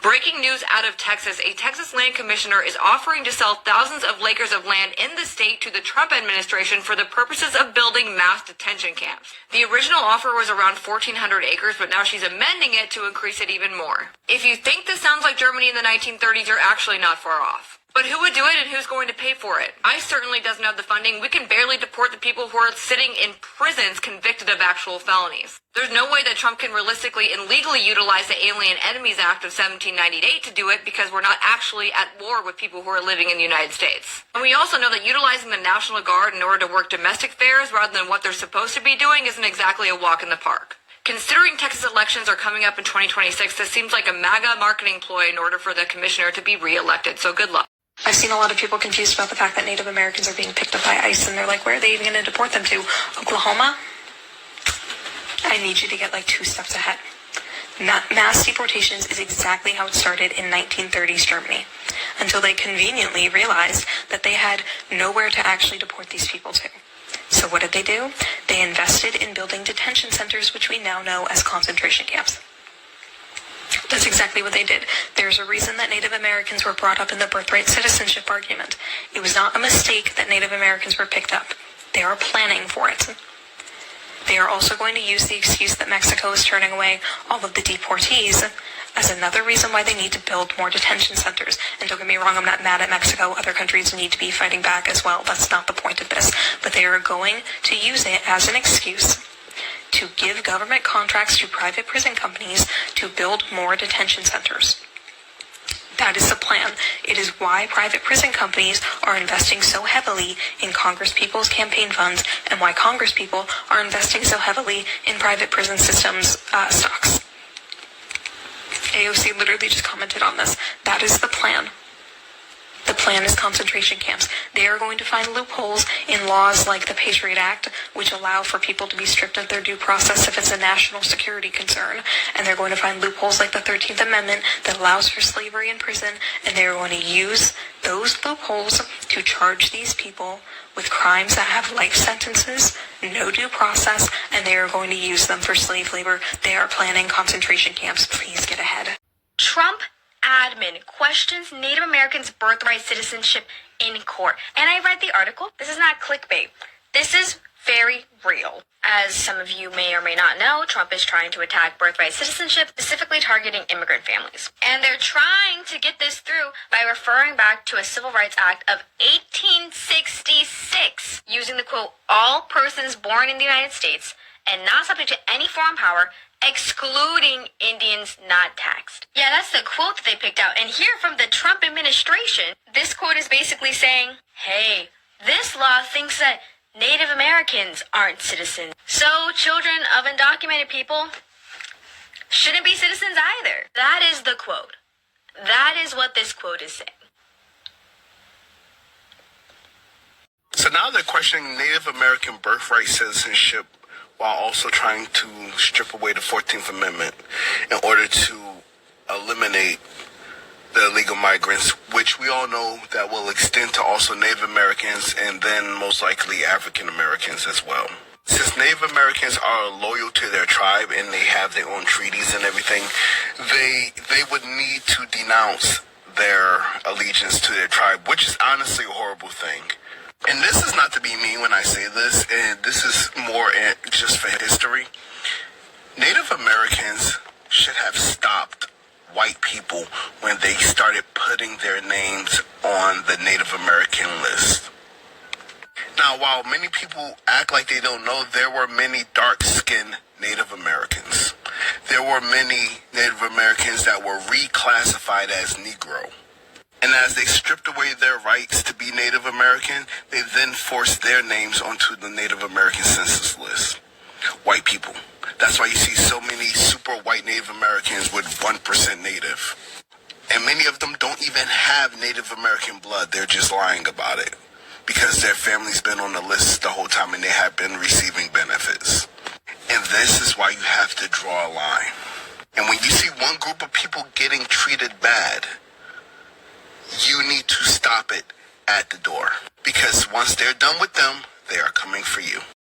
Breaking news out of Texas. A Texas land commissioner is offering to sell thousands of acres of land in the state to the Trump administration for the purposes of building mass detention camps. The original offer was around 1,400 acres, but now she's amending it to increase it even more. If you think this sounds like Germany in the 1930s, you're actually not far off. But who would do it and who's going to pay for it? ICE certainly doesn't have the funding. We can barely deport the people who are sitting in prisons convicted of actual felonies. There's no way that Trump can realistically and legally utilize the Alien Enemies Act of 1798 to do it because we're not actually at war with people who are living in the United States. And we also know that utilizing the National Guard in order to work domestic affairs rather than what they're supposed to be doing isn't exactly a walk in the park. Considering Texas elections are coming up in 2026, this seems like a MAGA marketing ploy in order for the commissioner to be reelected, so good luck. I've seen a lot of people confused about the fact that Native Americans are being picked up by ICE, and they're like, where are they even going to deport them to? Oklahoma? I need you to get like 2 steps ahead. Mass deportations is exactly how it started in 1930s Germany, until they conveniently realized that they had nowhere to actually deport these people to. So what did they do? They invested in building detention centers, which we now know as concentration camps. That's exactly what they did. There's a reason that Native Americans were brought up in the birthright citizenship argument. It was not a mistake that Native Americans were picked up. They are planning for it. They are also going to use the excuse that Mexico is turning away all of the deportees as another reason why they need to build more detention centers. And don't get me wrong, I'm not mad at Mexico. Other countries need to be fighting back as well. That's not the point of this. But they are going to use it as an excuse to give government contracts to private prison companies to build more detention centers. That is the plan. It is why private prison companies are investing so heavily in congresspeople's campaign funds and why congresspeople are investing so heavily in private prison systems stocks. AOC literally just commented on this. That is the plan. The plan is concentration camps. They are going to find loopholes in laws like the Patriot Act, which allow for people to be stripped of their due process if it's a national security concern. And they're going to find loopholes like the 13th Amendment that allows for slavery in prison. And they're going to use those loopholes to charge these people with crimes that have life sentences, no due process, and they are going to use them for slave labor. They are planning concentration camps. Please get ahead. Trump admin questions Native Americans' birthright citizenship in court. And I read the article. This is not clickbait. This is very real. As some of you may or may not know, Trump is trying to attack birthright citizenship, specifically targeting immigrant families. And they're trying to get this through by referring back to a Civil Rights Act of 1866, using the quote, all persons born in the United States and not subject to any foreign power, excluding Indians not taxed. Yeah, that's the quote that they picked out. And here from the Trump administration, this quote is basically saying, hey, this law thinks that Native Americans aren't citizens. So children of undocumented people shouldn't be citizens either. That is the quote. That is what this quote is saying. So now they're questioning Native American birthright citizenship while also trying to strip away the 14th Amendment in order to eliminate the illegal migrants, which we all know that will extend to also Native Americans and then most likely African Americans as well. Since Native Americans are loyal to their tribe and they have their own treaties and everything, they would need to denounce their allegiance to their tribe, which is honestly a horrible thing. And this is not to be mean when I say this, and this is more just for history. Native Americans should have stopped white people when they started putting their names on the Native American list. Now, while many people act like they don't know, there were many dark-skinned Native Americans. There were many Native Americans that were reclassified as Negro. And as they stripped away their rights to be Native American, they then forced their names onto the Native American census list. White people. That's why you see so many super white Native Americans with 1% Native. And many of them don't even have Native American blood. They're just lying about it because their family's been on the list the whole time and they have been receiving benefits. And this is why you have to draw a line. And when you see one group of people getting treated bad, you need to stop it at the door. Because once they're done with them, they are coming for you.